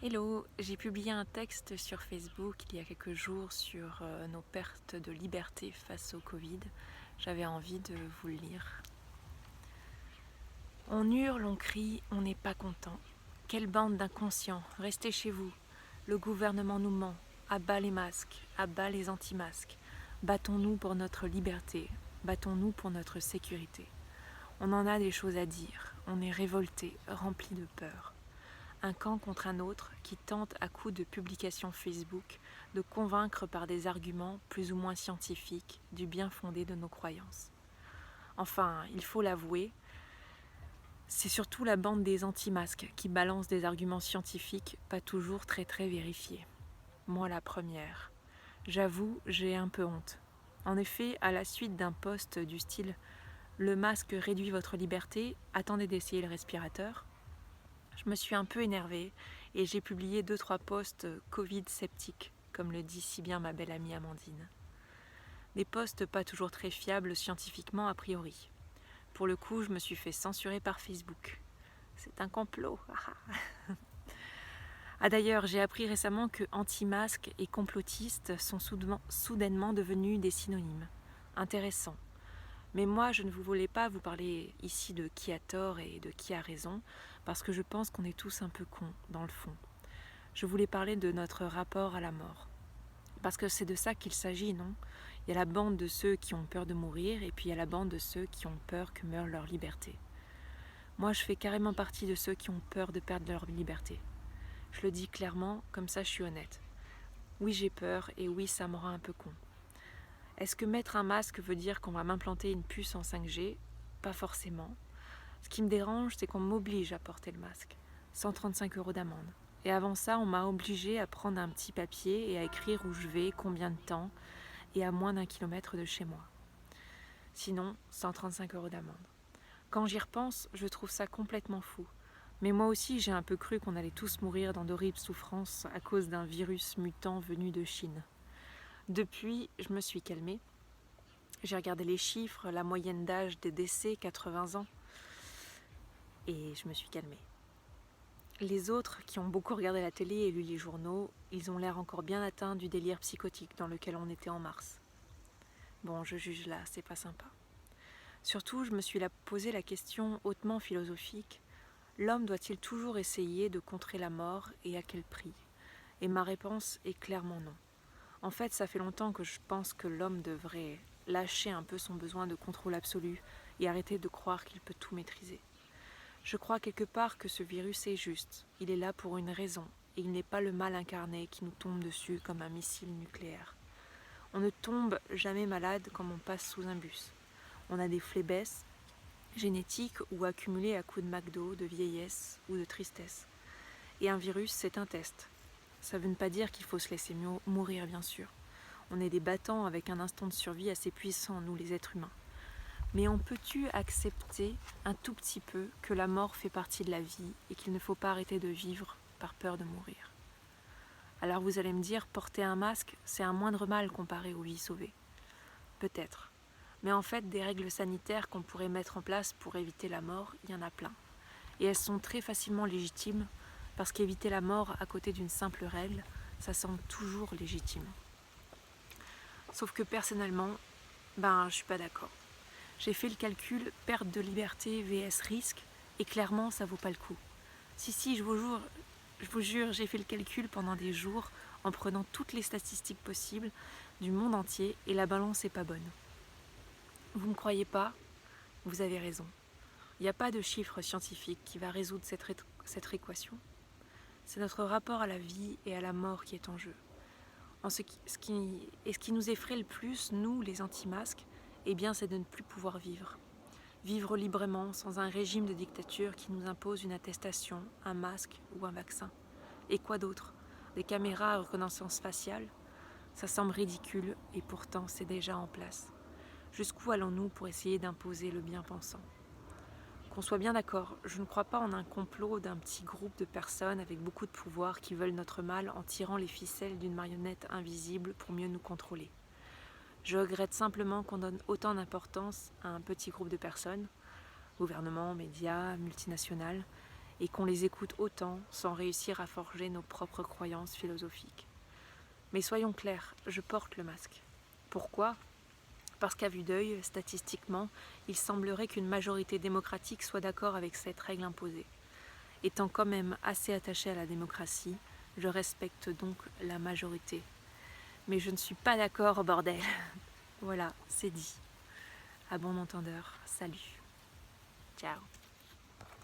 Hello, j'ai publié un texte sur Facebook il y a quelques jours sur nos pertes de liberté face au Covid. J'avais envie de vous le lire. On hurle, on crie, on n'est pas content. Quelle bande d'inconscients, restez chez vous. Le gouvernement nous ment, à bas les masques, à bas les anti-masques. Battons-nous pour notre liberté, battons-nous pour notre sécurité. On en a des choses à dire, on est révolté, rempli de peur. Un camp contre un autre qui tente à coups de publications Facebook de convaincre par des arguments plus ou moins scientifiques du bien fondé de nos croyances. Enfin, il faut l'avouer, c'est surtout la bande des anti-masques qui balance des arguments scientifiques pas toujours très vérifiés. Moi la première. J'avoue, j'ai un peu honte. En effet, à la suite d'un post du style « Le masque réduit votre liberté, attendez d'essayer le respirateur », je me suis un peu énervée et j'ai publié 2-3 posts Covid sceptiques, comme le dit si bien ma belle amie Amandine. Des posts pas toujours très fiables scientifiquement a priori. Pour le coup, je me suis fait censurer par Facebook. C'est un complot. Ah d'ailleurs, j'ai appris récemment que anti-masques et complotistes sont soudainement devenus des synonymes. Intéressant. Mais moi, je ne voulais pas vous parler ici de qui a tort et de qui a raison, parce que je pense qu'on est tous un peu cons, dans le fond. Je voulais parler de notre rapport à la mort. Parce que c'est de ça qu'il s'agit, non ? Il y a la bande de ceux qui ont peur de mourir, et puis il y a la bande de ceux qui ont peur que meure leur liberté. Moi, je fais carrément partie de ceux qui ont peur de perdre leur liberté. Je le dis clairement, comme ça je suis honnête. Oui, j'ai peur, et oui, ça me rend un peu con. Est-ce que mettre un masque veut dire qu'on va m'implanter une puce en 5G ? Pas forcément. Ce qui me dérange, c'est qu'on m'oblige à porter le masque. 135 € d'amende. Et avant ça, on m'a obligé à prendre un petit papier et à écrire où je vais, combien de temps, et à moins d'1 kilomètre de chez moi. Sinon, 135 € d'amende. Quand j'y repense, je trouve ça complètement fou. Mais moi aussi, j'ai un peu cru qu'on allait tous mourir dans d'horribles souffrances à cause d'un virus mutant venu de Chine. Depuis, je me suis calmée. J'ai regardé les chiffres, la moyenne d'âge des décès, 80 ans, et je me suis calmée. Les autres, qui ont beaucoup regardé la télé et lu les journaux, ils ont l'air encore bien atteints du délire psychotique dans lequel on était en mars. Bon, je juge là, c'est pas sympa. Surtout, je me suis posé la question hautement philosophique, l'homme doit-il toujours essayer de contrer la mort et à quel prix ? Et ma réponse est clairement non. En fait, ça fait longtemps que je pense que l'homme devrait lâcher un peu son besoin de contrôle absolu et arrêter de croire qu'il peut tout maîtriser. Je crois quelque part que ce virus est juste, il est là pour une raison, et il n'est pas le mal incarné qui nous tombe dessus comme un missile nucléaire. On ne tombe jamais malade comme on passe sous un bus. On a des phlébès génétiques ou accumulés à coups de McDo, de vieillesse ou de tristesse. Et un virus, c'est un test. Ça ne veut pas dire qu'il faut se laisser mourir, bien sûr. On est des battants avec un instinct de survie assez puissant, nous les êtres humains. Mais on peut-tu accepter un tout petit peu que la mort fait partie de la vie et qu'il ne faut pas arrêter de vivre par peur de mourir ? Alors vous allez me dire, porter un masque, c'est un moindre mal comparé aux vies sauvées. Peut-être. Mais en fait, des règles sanitaires qu'on pourrait mettre en place pour éviter la mort, il y en a plein. Et elles sont très facilement légitimes, parce qu'éviter la mort à côté d'une simple règle, ça semble toujours légitime. Sauf que personnellement, je suis pas d'accord. J'ai fait le calcul perte de liberté vs risque, et clairement, ça vaut pas le coup. Si, je vous jure, j'ai fait le calcul pendant des jours en prenant toutes les statistiques possibles du monde entier, et la balance est pas bonne. Vous me croyez pas ? Vous avez raison. Il n'y a pas de chiffre scientifique qui va résoudre cette équation. C'est notre rapport à la vie et à la mort qui est en jeu. Ce qui nous effraie le plus, nous, les anti-masques, c'est de ne plus pouvoir vivre. Vivre librement, sans un régime de dictature qui nous impose une attestation, un masque ou un vaccin. Et quoi d'autre ? Des caméras à reconnaissance faciale ? Ça semble ridicule et pourtant c'est déjà en place. Jusqu'où allons-nous pour essayer d'imposer le bien-pensant ? Qu'on soit bien d'accord, je ne crois pas en un complot d'un petit groupe de personnes avec beaucoup de pouvoir qui veulent notre mal en tirant les ficelles d'une marionnette invisible pour mieux nous contrôler. Je regrette simplement qu'on donne autant d'importance à un petit groupe de personnes, gouvernements, médias, multinationales, et qu'on les écoute autant sans réussir à forger nos propres croyances philosophiques. Mais soyons clairs, je porte le masque. Pourquoi ? Parce qu'à vue d'œil, statistiquement, il semblerait qu'une majorité démocratique soit d'accord avec cette règle imposée. Étant quand même assez attachée à la démocratie, je respecte donc la majorité. Mais je ne suis pas d'accord, bordel. Voilà, c'est dit. À bon entendeur, salut. Ciao.